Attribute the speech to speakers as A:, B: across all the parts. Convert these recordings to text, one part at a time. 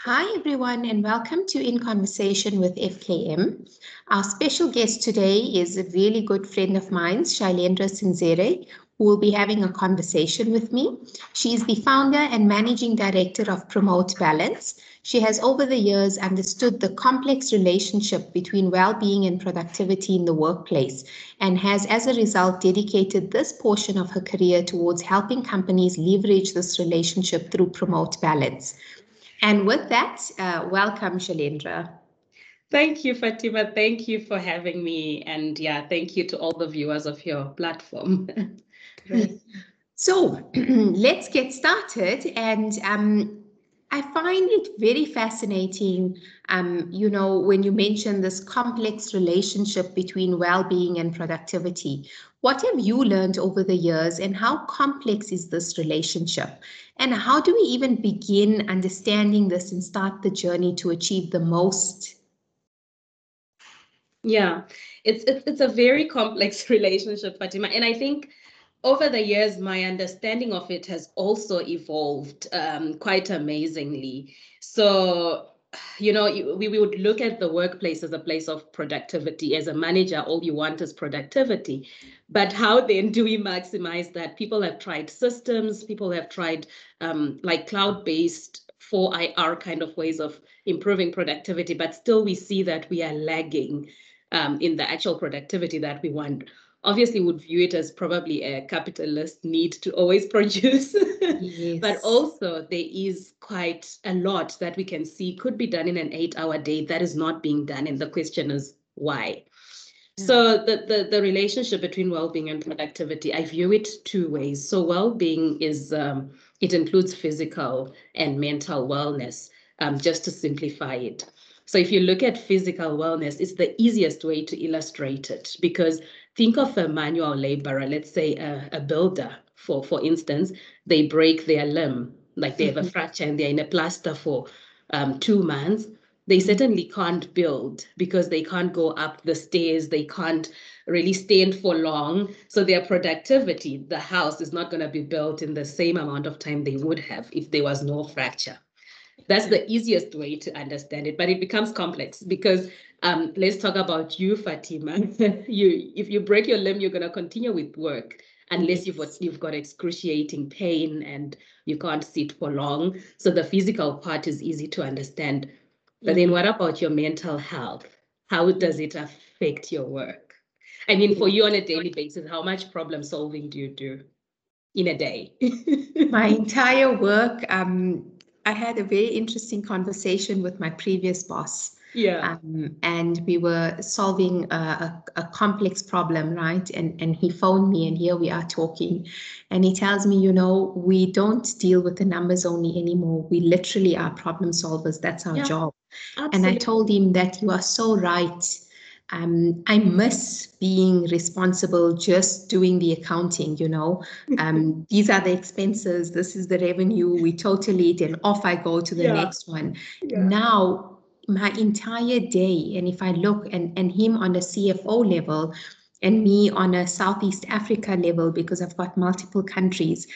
A: Hi, everyone, and welcome to In Conversation with FKM. Our special guest today is a really good friend of mine, Shailendra, who will be having a conversation with me. She is the founder and managing director of Promote Balance. She has over the years understood the complex relationship between well-being and productivity in the workplace and has, as a result, dedicated this portion of her career towards helping companies leverage this relationship through Promote Balance. And with that, welcome, Shailendra.
B: Thank you, Fatima. Thank you for having me. And yeah, thank you to all the viewers of your platform.
A: Great. So let's get started. And I find it very fascinating, when you mention this complex relationship between well-being and productivity. What have you learned over the years, and how complex is this relationship? And how do we even begin understanding this and start the journey to achieve the most?
B: Yeah, it's a very complex relationship, Fatima. And I think over the years, my understanding of it has also evolved quite amazingly. So, we would look at the workplace as a place of productivity. As a manager, all you want is productivity. But how then do we maximize that? People have tried systems, people have tried like cloud-based 4IR kind of ways of improving productivity, but still we see that we are lagging in the actual productivity that we want. Obviously would view it as probably a capitalist need to always produce.
A: Yes.
B: But also there is quite a lot that we can see could be done in an 8-hour day that is not being done. And the question is why? Yeah. So the relationship between well-being and productivity, I view it two ways. So well-being is, it includes physical and mental wellness, just to simplify it. So if you look at physical wellness, it's the easiest way to illustrate it, because think of a manual laborer, let's say a builder, for instance, they break their limb, like they have a fracture and they're in a plaster for 2 months. They certainly can't build because they can't go up the stairs. They can't really stand for long. So their productivity, the house, is not going to be built in the same amount of time they would have if there was no fracture. That's the easiest way to understand it, but it becomes complex because let's talk about you, Fatima. If you break your limb, you're going to continue with work unless you've got excruciating pain and you can't sit for long. So the physical part is easy to understand. But then what about your mental health? How does it affect your work? I mean, for you on a daily basis, how much problem solving do you do in a day?
A: My entire work, I had a very interesting conversation with my previous boss.
B: Yeah.
A: And we were solving a complex problem, right? And he phoned me, and here we are talking. And he tells me, we don't deal with the numbers only anymore. We literally are problem solvers. That's our job.
B: Absolutely.
A: And I told him that you are so right. I miss being responsible, just doing the accounting, these are the expenses, this is the revenue, we total it, and off I go to the next one. Now, my entire day, and if I look, and him on a CFO level, and me on a Southeast Africa level, because I've got multiple countries.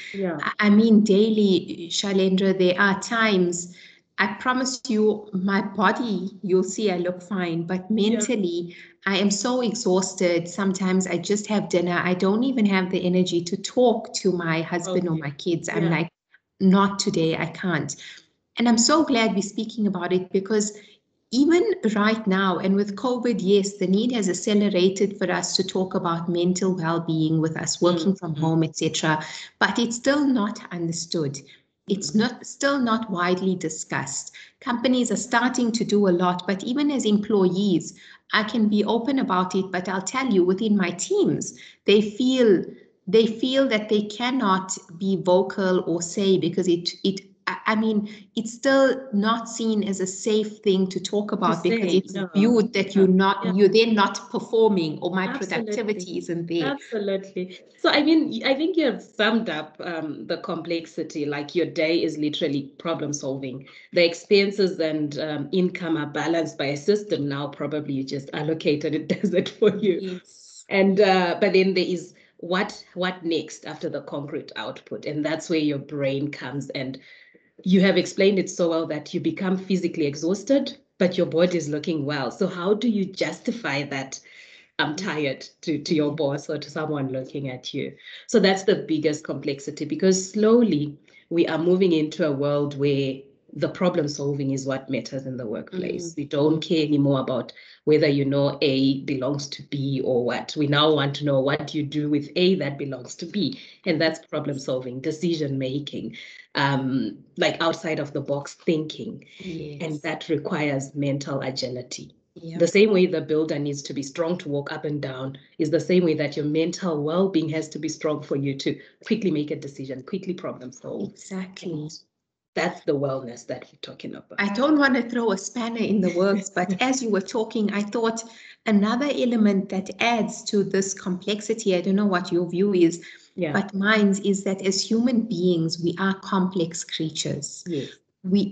A: I mean, daily, Shailendra, there are times, I promise you, my body, you'll see I look fine, but mentally, I am so exhausted. Sometimes I just have dinner. I don't even have the energy to talk to my husband or my kids. I'm like, not today, I can't. And I'm so glad we're speaking about it, because even right now, and with COVID, yes, the need has accelerated for us to talk about mental well-being with us working from home, etc. But it's still not understood. It's still not widely discussed. Companies are starting to do a lot, but even as employees, I can be open about it, but I'll tell you, within my teams, they feel that they cannot be vocal or say, because I mean, it's still not seen as a safe thing to talk about, because it's viewed that you're then not performing, or my productivity isn't there.
B: Absolutely. So, I mean, I think you have summed up the complexity. Like, your day is literally problem solving. The expenses and income are balanced by a system now. Probably you just allocated it, does it for you.
A: Yes.
B: And but then there is what next after the concrete output, and that's where your brain comes and you have explained it so well that you become physically exhausted, but your body is looking well. So how do you justify that I'm tired to your boss or to someone looking at you? So that's the biggest complexity, because slowly we are moving into a world where the problem solving is what matters in the workplace. We don't care anymore about whether you know A belongs to B or what. We now want to know what you do with A that belongs to B. And that's problem solving, decision making, like outside of the box thinking. And that requires mental agility. The same way the builder needs to be strong to walk up and down is the same way that your mental well-being has to be strong for you to quickly make a decision, quickly problem solve.
A: Exactly.
B: And that's the wellness that we're talking about.
A: I don't want to throw a spanner in the works, but as you were talking, I thought another element that adds to this complexity, I don't know what your view is, but mine is that as human beings, we are complex creatures.
B: Yes.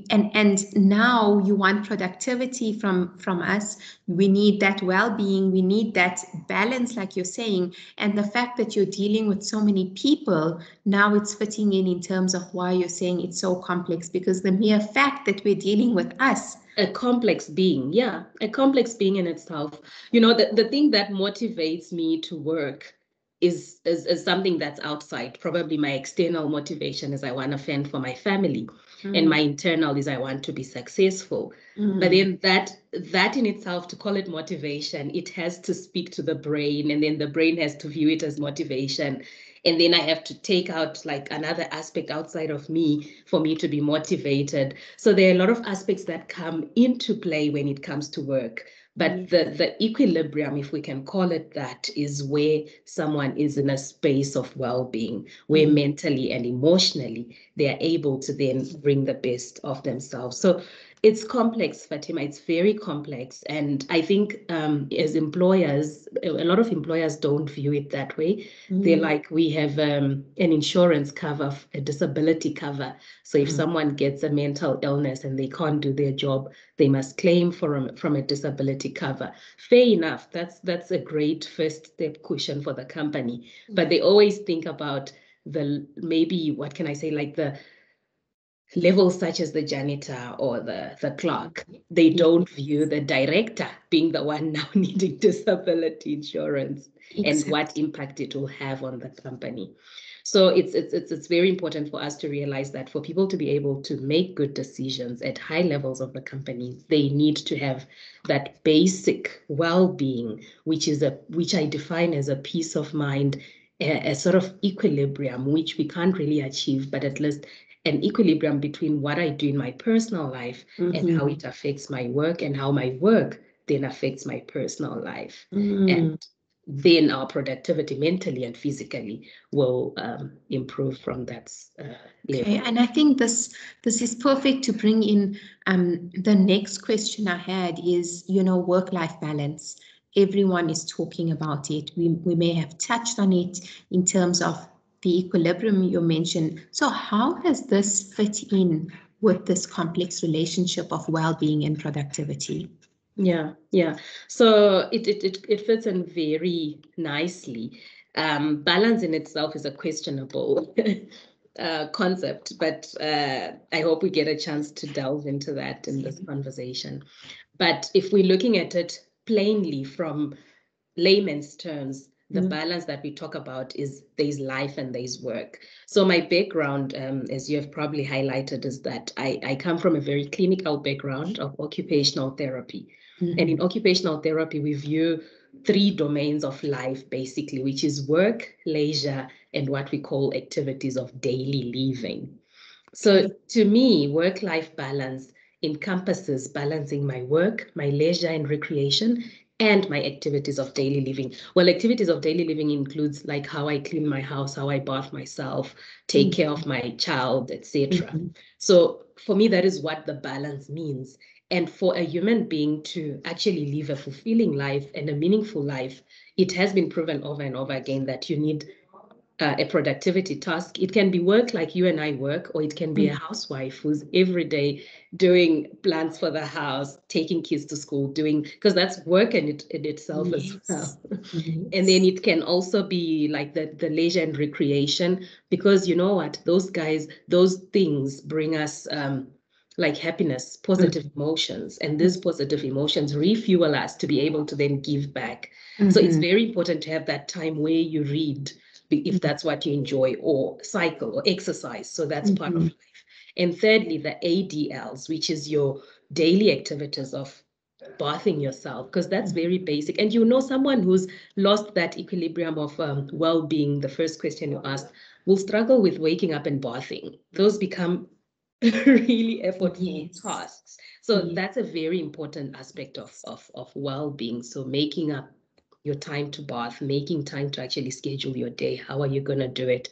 A: And now you want productivity from us. We need that well-being, we need that balance, like you're saying, and the fact that you're dealing with so many people, now it's fitting in terms of why you're saying it's so complex, because the mere fact that we're dealing with us,
B: a complex being, a complex being in itself. You know, the thing that motivates me to work is something that's outside. Probably my external motivation is I want to fend for my family, and my internal is I want to be successful. But then that in itself, to call it motivation, it has to speak to the brain, and then the brain has to view it as motivation. And then I have to take out like another aspect outside of me for me to be motivated. So there are a lot of aspects that come into play when it comes to work. But the equilibrium, if we can call it that, is where someone is in a space of well-being, where mentally and emotionally they are able to then bring the best of themselves. So it's complex, Fatima. It's very complex. And I think as employers, a lot of employers don't view it that way. They're like, we have an insurance cover, a disability cover. So if someone gets a mental illness and they can't do their job, they must claim from a disability cover. Fair enough. That's a great first step cushion for the company. But they always think about maybe, what can I say, like the levels such as the janitor or the clerk. They don't view the director being the one now needing disability insurance and what impact it will have on the company. So it's very important for us to realize that for people to be able to make good decisions at high levels of the company, they need to have that basic well-being, which I define as a peace of mind, a sort of equilibrium, which we can't really achieve, but at least an equilibrium between what I do in my personal life and how it affects my work, and how my work then affects my personal life. And then our productivity mentally and physically will improve from that level.
A: Okay, and I think this is perfect to bring in the next question I had is, work-life balance. Everyone is talking about it. We may have touched on it in terms of the equilibrium you mentioned. So how does this fit in with this complex relationship of well-being and productivity?
B: Yeah. So it fits in very nicely. Balance in itself is a questionable concept, but I hope we get a chance to delve into that in this conversation. But if we're looking at it plainly from layman's terms, the balance that we talk about is there's life and there's work. So my background, as you have probably highlighted, is that I come from a very clinical background of occupational therapy. And in occupational therapy, we view three domains of life, basically, which is work, leisure, and what we call activities of daily living. So to me, work-life balance encompasses balancing my work, my leisure and recreation, and my activities of daily living. Well, activities of daily living includes like how I clean my house, how I bath myself, take care of my child, etc. So for me, that is what the balance means. And for a human being to actually live a fulfilling life and a meaningful life, it has been proven over and over again that you need a productivity task. It can be work like you and I work, or it can be a housewife who's every day doing plans for the house, taking kids to school, because that's work in itself as well. And then it can also be like the leisure and recreation, because you know what, those things bring us like happiness, positive emotions, and these positive emotions refuel us to be able to then give back. So it's very important to have that time where you read, if that's what you enjoy, or cycle or exercise. So that's part of life. And thirdly, the ADLs, which is your daily activities of bathing yourself, because that's very basic. And you know, someone who's lost that equilibrium of well-being, the first question you asked, will struggle with waking up and bathing. Those become really effortful tasks. So that's a very important aspect of well-being. So making up your time to bath, making time to actually schedule your day. How are you going to do it?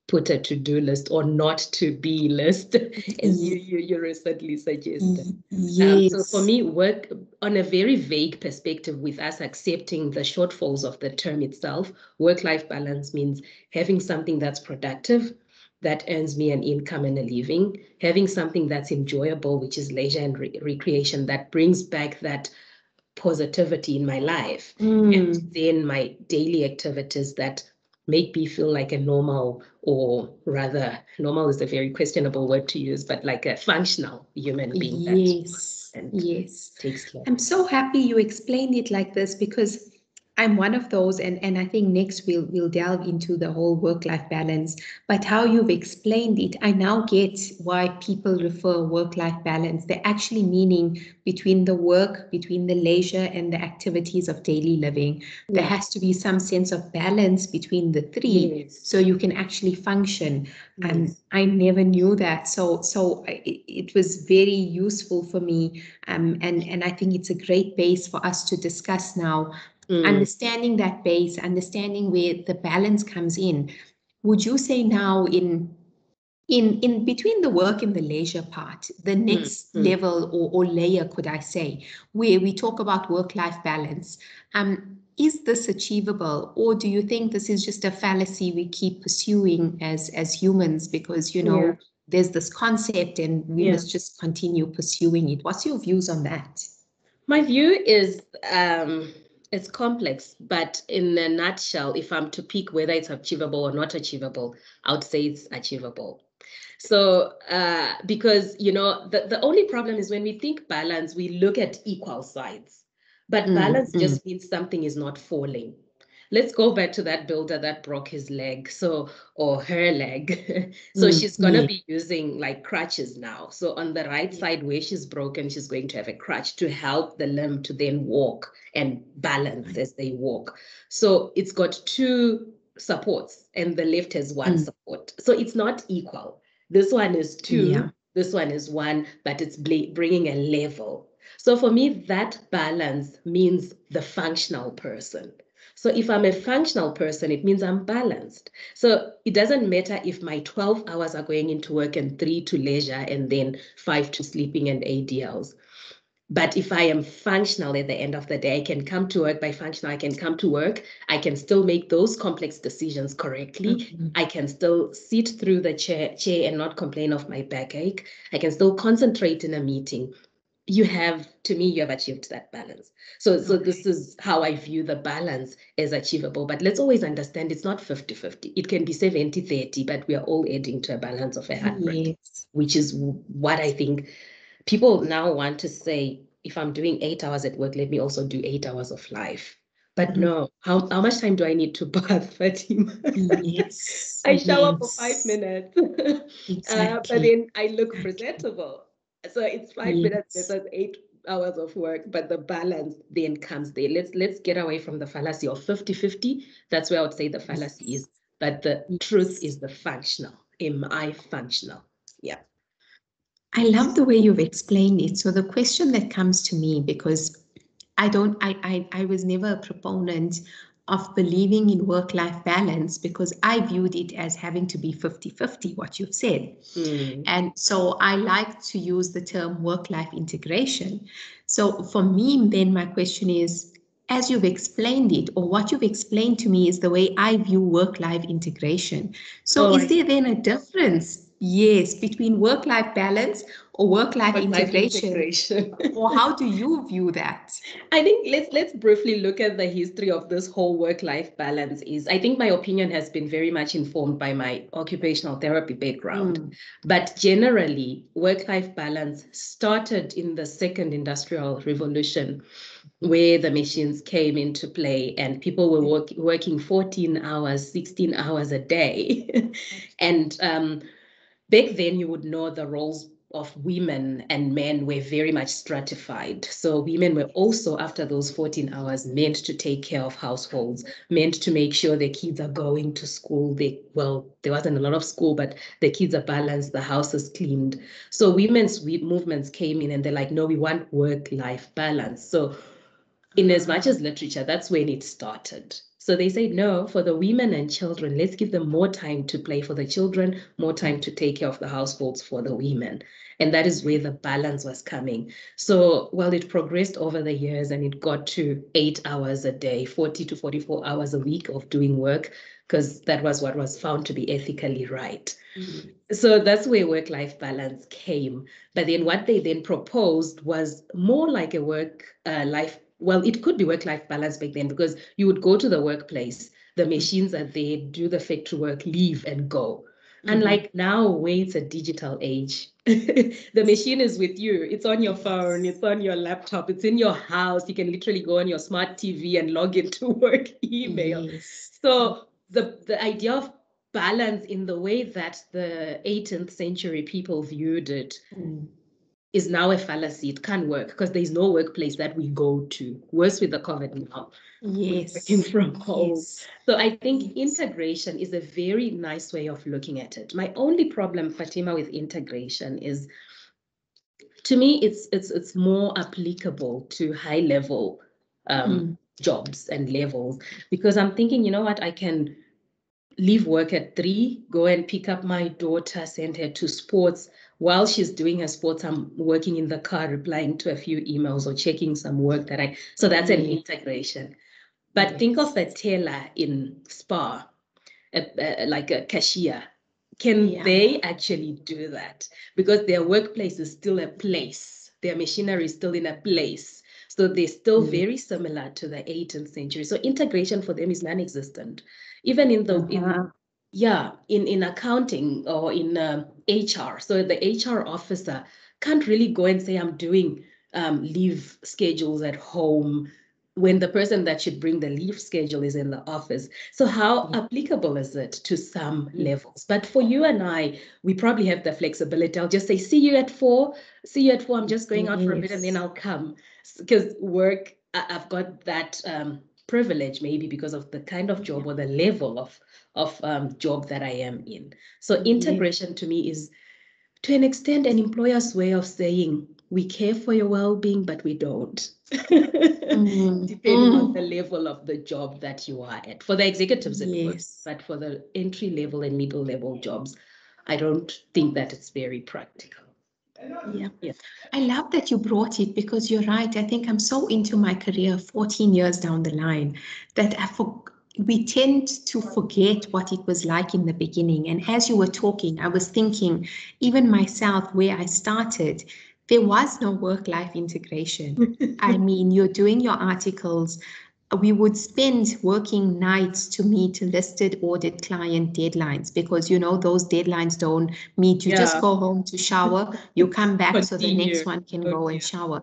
B: Put a to-do list or not to-be list, as you recently suggested. So for me, work on a very vague perspective, with us accepting the shortfalls of the term itself, work-life balance means having something that's productive, that earns me an income and a living, having something that's enjoyable, which is leisure and recreation, that brings back that positivity in my life, and then my daily activities that make me feel like a normal, or rather, normal is a very questionable word to use, but like a functional human being takes care.
A: I'm so happy you explained it like this, because I'm one of those, and I think next we'll delve into the whole work-life balance. But how you've explained it, I now get why people refer work-life balance. They're actually meaning between the work, between the leisure and the activities of daily living. There has to be some sense of balance between the three, so you can actually function. And I never knew that. So it was very useful for me. And I think it's a great base for us to discuss now. Understanding that base, understanding where the balance comes in. Would you say now, in between the work and the leisure part, the next level, or layer, could I say, where we talk about work-life balance, is this achievable, or do you think this is just a fallacy we keep pursuing as humans, because there's this concept and we must just continue pursuing it? What's your views on that?
B: My view is it's complex, but in a nutshell, if I'm to pick whether it's achievable or not achievable, I would say it's achievable. So because the only problem is, when we think balance, we look at equal sides, but balance just means something is not falling. Let's go back to that builder that broke his leg, or her leg. So she's going to be using like crutches now. So on the right side where she's broken, she's going to have a crutch to help the limb to then walk and balance as they walk. So it's got two supports, and the left has one support. So it's not equal. This one is two, this one is one, but it's bringing a level. So for me, that balance means the functional person. So if I'm a functional person, it means I'm balanced. So it doesn't matter if my 12 hours are going into work and 3 to leisure and then 5 to sleeping and ADLs. But if I am functional at the end of the day, I can come to work. By functional, I can come to work. I can still make those complex decisions correctly. I can still sit through the chair and not complain of my backache. I can still concentrate in a meeting. You have achieved that balance. So this is how I view the balance as achievable. But let's always understand, it's not 50-50. It can be 70-30, but we are all adding to a balance of 100, which is what I think people now want to say. If I'm doing 8 hours at work, let me also do 8 hours of life. But no, how much time do I need to bath, Fatima? I shower for 5 minutes. But then I look presentable. So it's 5 minutes versus 8 hours of work, but the balance then comes there. Let's get away from the fallacy of 50-50. That's where I would say the fallacy is. But the truth is the functional. Am I functional? Yeah.
A: I love the way you've explained it. So the question that comes to me, because I was never a proponent of believing in work-life balance, because I viewed it as having to be 50-50, what you've said. And so I like to use the term work-life integration. So for me, then my question is, as you've explained it, or what you've explained to me, is the way I view work-life integration. So is there then a difference, yes, between work-life balance or work-life integration? Or how do you view that?
B: I think let's briefly look at the history of this whole work-life balance. I think my opinion has been very much informed by my occupational therapy background. But generally, work-life balance started in the second industrial revolution, where the machines came into play and people were working 14 hours, 16 hours a day. And back then, you would know the roles of women and men were very much stratified. So women were also, after those 14 hours, meant to take care of households, meant to make sure the kids are going to school. There wasn't a lot of school, but the kids are balanced, the house is cleaned. So women's movements came in and they're like, no, we want work-life balance. So in as much as literature, that's when it started. So they say, no, for the women and children, let's give them more time to play for the children, more time to take care of the households for the women. And that is where the balance was coming. So, well, it progressed over the years and it got to 8 hours a day, 40 to 44 hours a week of doing work, because that was what was found to be ethically right. So that's where work-life balance came. But then what they then proposed was more like a work-life, well, it could be work-life balance back then, because you would go to the workplace, the machines are there, do the factory work, leave and go. Unlike now, where it's a digital age, the machine is with you. It's on your phone, it's on your laptop, it's in your house. You can literally go on your smart TV and log into work email. So the idea of balance in the way that the 18th century people viewed it is now a fallacy. It can't work because there's no workplace that we go to. Worse with the COVID now.
A: Yes.
B: Working from home. So I think integration is a very nice way of looking at it. My only problem, Fatima, with integration is, to me, it's more applicable to high level jobs and levels, because I'm thinking, you know what, I can leave work at 3, go and pick up my daughter, send her to sports. While she's doing her sports, I'm working in the car, replying to a few emails or checking some work so that's an integration. But think of a teller in Spa, like a cashier. Can they actually do that? Because their workplace is still a place. Their machinery is still in a place. So they're still very similar to the 18th century. So integration for them is non-existent. Even in in accounting or in HR. So the HR officer can't really go and say, I'm doing leave schedules at home, when the person that should bring the leave schedule is in the office. So how applicable is it to some levels? But for you and I, we probably have the flexibility. I'll just say, see you at 4. I'm just going out for a bit and then I'll come. Because work, I've got that privilege, maybe because of the kind of job or the level of job that I am in. So integration to me is, to an extent, an employer's way of saying, we care for your well-being, but we don't. Depending on the level of the job that you are at. For the executives, it works, but for the entry level and middle level jobs, I don't think that it's very practical.
A: Yeah. I love that you brought it, because you're right. I think I'm so into my career 14 years down the line that we tend to forget what it was like in the beginning. And as you were talking, I was thinking, even myself, where I started, there was no work-life integration. I mean, you're doing your articles. We would spend working nights to meet listed audit client deadlines, because, those deadlines don't meet. You just go home to shower, you come back so the next one can go and shower.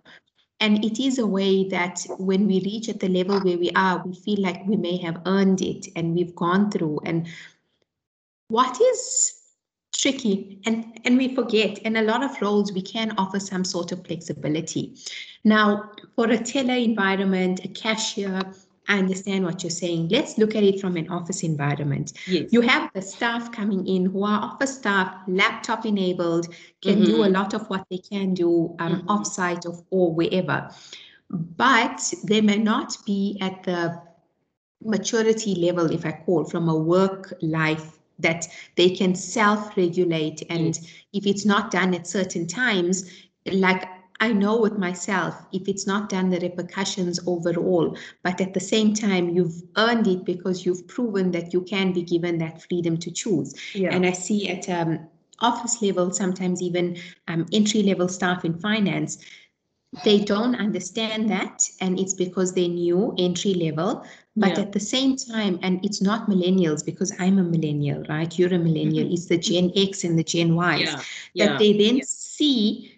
A: And it is a way that when we reach at the level where we are, we feel like we may have earned it and we've gone through. And what is tricky, and we forget, in a lot of roles, we can offer some sort of flexibility. Now, for a teller environment, a cashier, I understand what you're saying. Let's look at it from an office environment. You have the staff coming in who are office staff, laptop enabled, can do a lot of what they can do offsite or wherever. But they may not be at the maturity level, if I call, from a work life, that they can self-regulate. And if it's not done at certain times, like I know with myself, if it's not done, the repercussions overall. But at the same time, you've earned it because you've proven that you can be given that freedom to choose.
B: Yeah.
A: And I see at office level, sometimes even entry level staff in finance, they don't understand that, and it's because they're new, entry level. But
B: Yeah.
A: at the same time, and it's not millennials, because I'm a millennial, right? You're a millennial. It's the Gen X and the Gen Ys that they then see,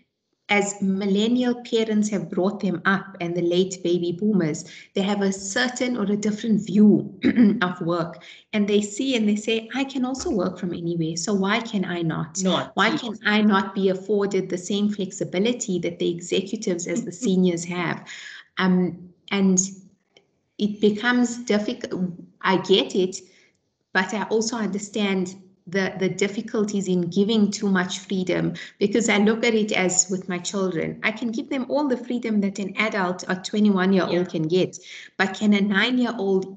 A: as millennial parents have brought them up and the late baby boomers, they have a certain or a different view of work. And they see and they say, I can also work from anywhere. So why can I not? Why can I not be afforded the same flexibility that the executives as the seniors have? And it becomes difficult. I get it, but I also understand the difficulties in giving too much freedom, because I look at it as with my children. I can give them all the freedom that an adult or 21-year-old can get, but can a 9-year-old,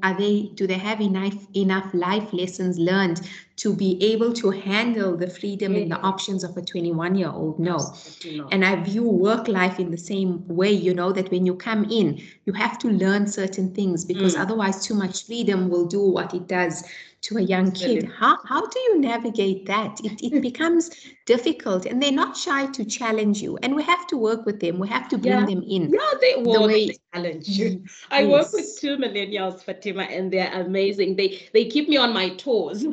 A: do they have enough life lessons learned to be able to handle the freedom and the options of a 21-year-old? No. And I view work life in the same way, that when you come in, you have to learn certain things, because otherwise too much freedom will do what it does to a young kid. How do you navigate that? It becomes difficult, and they're not shy to challenge you, and we have to work with them. We have to bring them in.
B: Yeah, they challenge you. I work with 2 millennials, Fatima, and they're amazing. They keep me on my toes.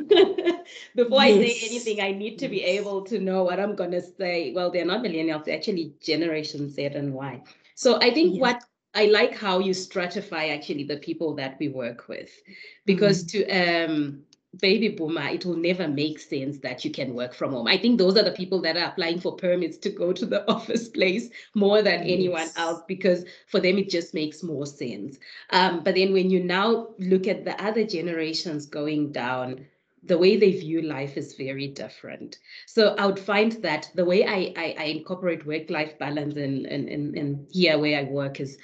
B: Before I say anything, I need to be able to know what I'm gonna say. Well, they're not millennials, they're actually Generation Z and Y. So I think what I like how you stratify actually the people that we work with, because to baby boomer, it will never make sense that you can work from home. I think those are the people that are applying for permits to go to the office place more than anyone else, because for them it just makes more sense. But then when you now look at the other generations going down, the way they view life is very different. So I would find that the way I incorporate work-life balance in here where I work is,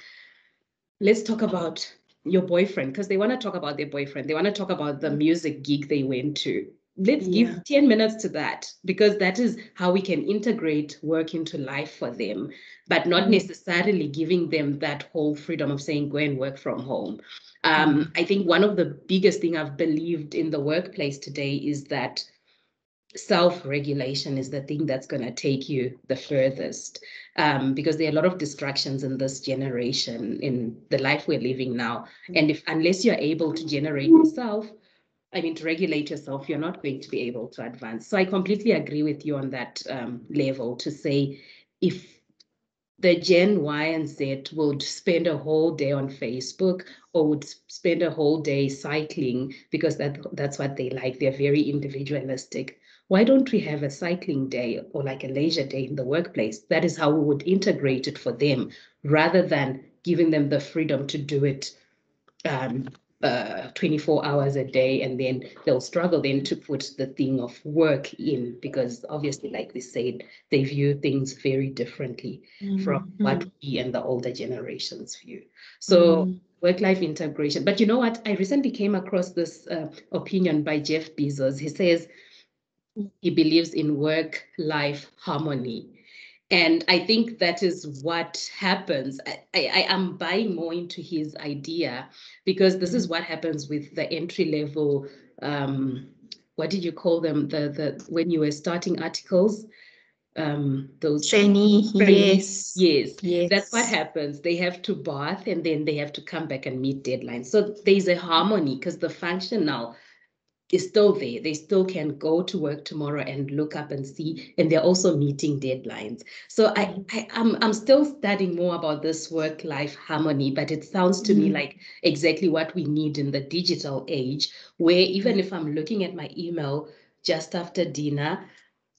B: let's talk about your boyfriend, because they want to talk about their boyfriend. They want to talk about the music gig they went to. Let's give 10 minutes to that, because that is how we can integrate work into life for them, but not necessarily giving them that whole freedom of saying, go and work from home. I think one of the biggest thing I've believed in the workplace today is that self-regulation is the thing that's going to take you the furthest, because there are a lot of distractions in this generation, in the life we're living now. And unless you're able to generate yourself, to regulate yourself, you're not going to be able to advance. So I completely agree with you on that level, to say, if the Gen Y and Z would spend a whole day on Facebook, or would spend a whole day cycling because that's what they like, they're very individualistic. Why don't we have a cycling day or like a leisure day in the workplace? That is how we would integrate it for them, rather than giving them the freedom to do it 24 hours a day, and then they'll struggle then to put the thing of work in, because obviously, like we said, they view things very differently from what we and the older generations view. So work-life integration. But you know what? I recently came across this opinion by Jeff Bezos. He says he believes in work-life harmony. And I think that is what happens. I am buying more into his idea, because this is what happens with the entry level. What did you call them? The when you were starting articles, those
A: trainee.
B: Yes, that's what happens. They have to bath, and then they have to come back and meet deadlines. So there's a harmony, because the function now is still there. They still can go to work tomorrow and look up and see, and they're also meeting deadlines. So I'm still studying more about this work-life harmony, but it sounds to me like exactly what we need in the digital age, where even if I'm looking at my email just after dinner,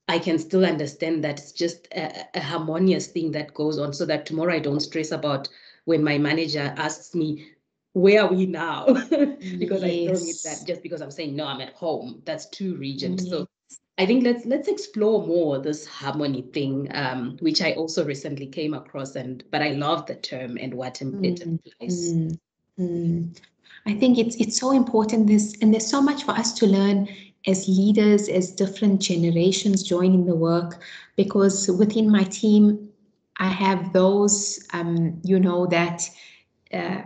B: I can still understand that it's just a harmonious thing that goes on, so that tomorrow I don't stress about when my manager asks me, where are we now? Because I still need that, just because I'm saying, no, I'm at home. That's too rigid. So I think let's explore more this harmony thing, which I also recently came across, but I love the term and what it implies.
A: I think it's so important, and there's so much for us to learn as leaders, as different generations join in the work, because within my team, I have those, that uh,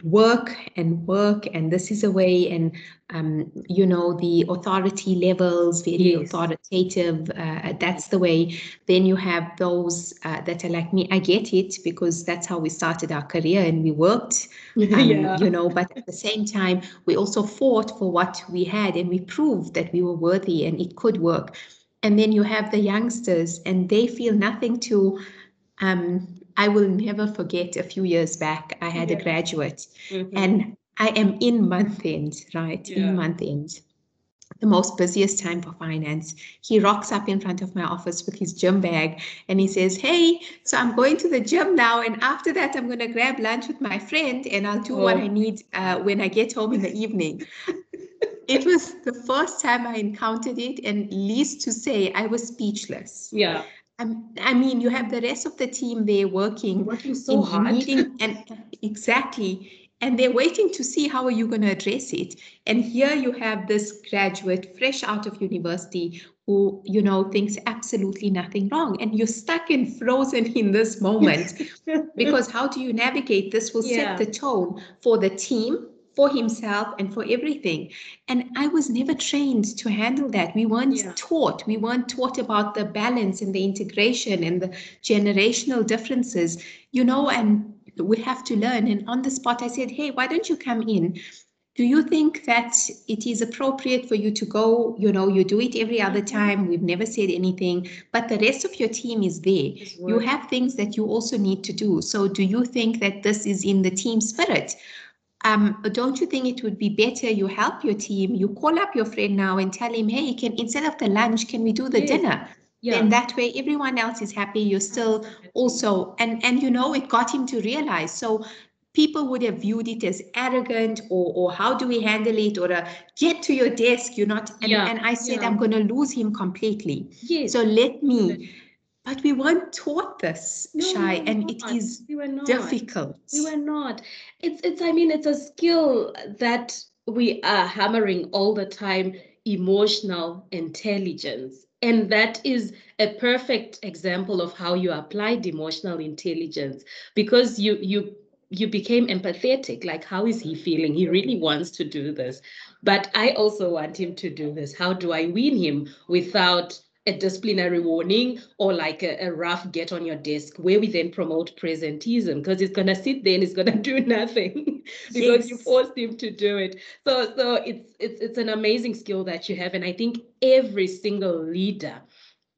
A: work, and this is a way, and the authority levels, very
B: Yes.
A: authoritative, that's the way. Then you have those that are like me. I get it, because that's how we started our career and we worked,
B: Yeah.
A: but at the same time we also fought for what we had, and we proved that we were worthy and it could work. And then you have the youngsters, and they feel nothing to. I will never forget, a few years back, I had a
B: Yeah.
A: graduate,
B: Mhm.
A: and I am in month end, right?
B: Yeah.
A: In month end, the most busiest time for finance. He rocks up in front of my office with his gym bag, and he says, "Hey, so I'm going to the gym now, and after that, I'm going to grab lunch with my friend, and I'll do what I
B: Oh.
A: need when I get home in the evening." It was the first time I encountered it, and least to say, I was speechless.
B: Yeah.
A: I mean, you have the rest of the team there working
B: Working so
A: in
B: hard.
A: needing, and exactly, and they're waiting to see how are you going to address it. And here you have this graduate fresh out of university who, thinks absolutely nothing wrong, and you're stuck and frozen in this moment, because how do you navigate this will set
B: Yeah.
A: the tone for the team, for himself, and for everything. And I was never trained to handle that. We weren't
B: Yeah.
A: taught. We weren't taught about the balance and the integration and the generational differences, and we have to learn. And on the spot, I said, "Hey, why don't you come in? Do you think that it is appropriate for you to go? You do it every other time. We've never said anything, but the rest of your team is there. You have things that you also need to do. So do you think that this is in the team spirit? Don't you think it would be better you help your team? You call up your friend now and tell him, hey, can instead of the lunch, can we do the
B: Yes.
A: dinner?
B: Yeah.
A: Then that way everyone else is happy. You're still also, and it got him to realize. So people would have viewed it as arrogant, or how do we handle it, or get to your desk. You're not, and I said, I'm going to lose him completely.
B: Yes.
A: So let me. But we weren't taught this,
B: No,
A: Shai,
B: we were
A: and it
B: not.
A: is
B: We were not.
A: difficult.
B: We were not. I mean, it's a skill that we are hammering all the time, emotional intelligence. And that is a perfect example of how you applied emotional intelligence, because you became empathetic. Like, how is he feeling? He really wants to do this. But I also want him to do this. How do I win him without a disciplinary warning, or like a rough get on your desk, where we then promote presenteeism, because it's going to sit there and it's going to do nothing because you
A: Yes.
B: forced him to do it. So it's an amazing skill that you have. And I think every single leader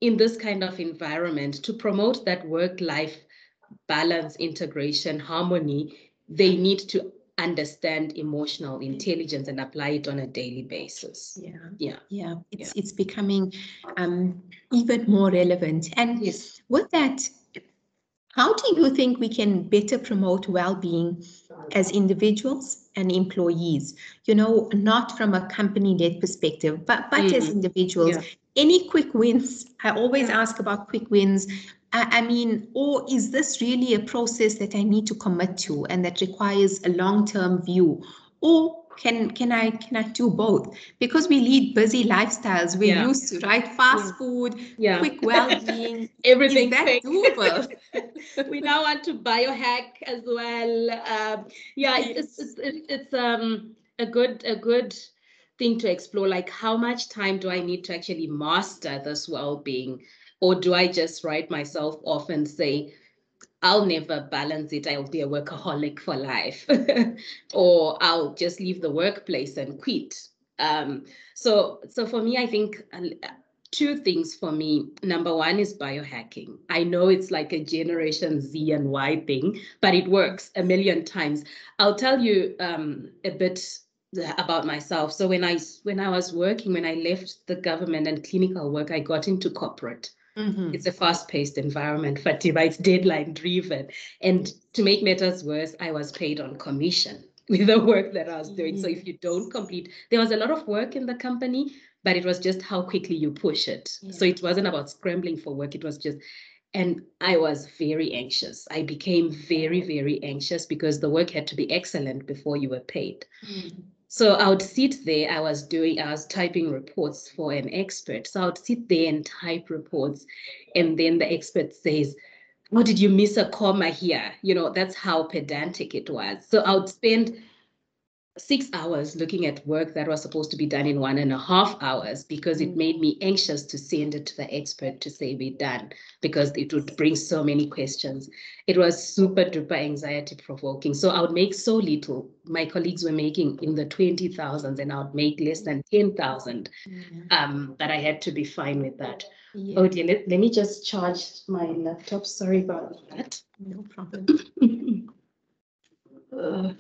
B: in this kind of environment, to promote that work-life balance, integration, harmony, they need to understand emotional intelligence and apply it on a daily basis.
A: Yeah. It's becoming even more relevant. And
B: Yes.
A: with that, how do you think we can better promote well-being as individuals and employees? Not from a company-led perspective, but as individuals.
B: Yeah.
A: Any quick wins? I always ask about quick wins. I mean, or is this really a process that I need to commit to and that requires a long-term view? Or can I do both? Because we lead busy lifestyles. We're used to, right? Fast food, quick well-being. Is
B: Everything
A: that
B: quick.
A: doable?
B: We now want to biohack as well. Yeah, it's a good thing to explore. Like, how much time do I need to actually master this well-being, or do I just write myself off and say, I'll never balance it. I'll be a workaholic for life, or I'll just leave the workplace and quit. So for me, I think two things for me. Number one is biohacking. I know it's like a Generation Z and Y thing, but it works a million times. I'll tell you a bit about myself. So when I was working, when I left the government and clinical work, I got into corporate. It's a fast-paced environment, Fatima. It's deadline-driven. And to make matters worse, I was paid on commission with the work that I was doing. So if you don't complete, there was a lot of work in the company, but it was just how quickly you push it. So it wasn't about scrambling for work. It was just, and I was very anxious. I became very, very anxious because the work had to be excellent before you were paid. So I would sit there, I was typing reports for an expert. So I would sit there and type reports. And then the expert says, or did you miss a comma here? You know, that's how pedantic it was. So I would spend 6 hours looking at work that was supposed to be done in 1.5 hours because it made me anxious to send it to the expert to say we're done, because it would bring so many questions. It was super duper anxiety provoking. So I would make so little. My colleagues were making in the 20,000s and I would make less than 10,000. That I had to be fine with that.
A: Yeah.
B: Oh dear, let me just charge my laptop. Sorry about that.
A: No problem.
B: Oh.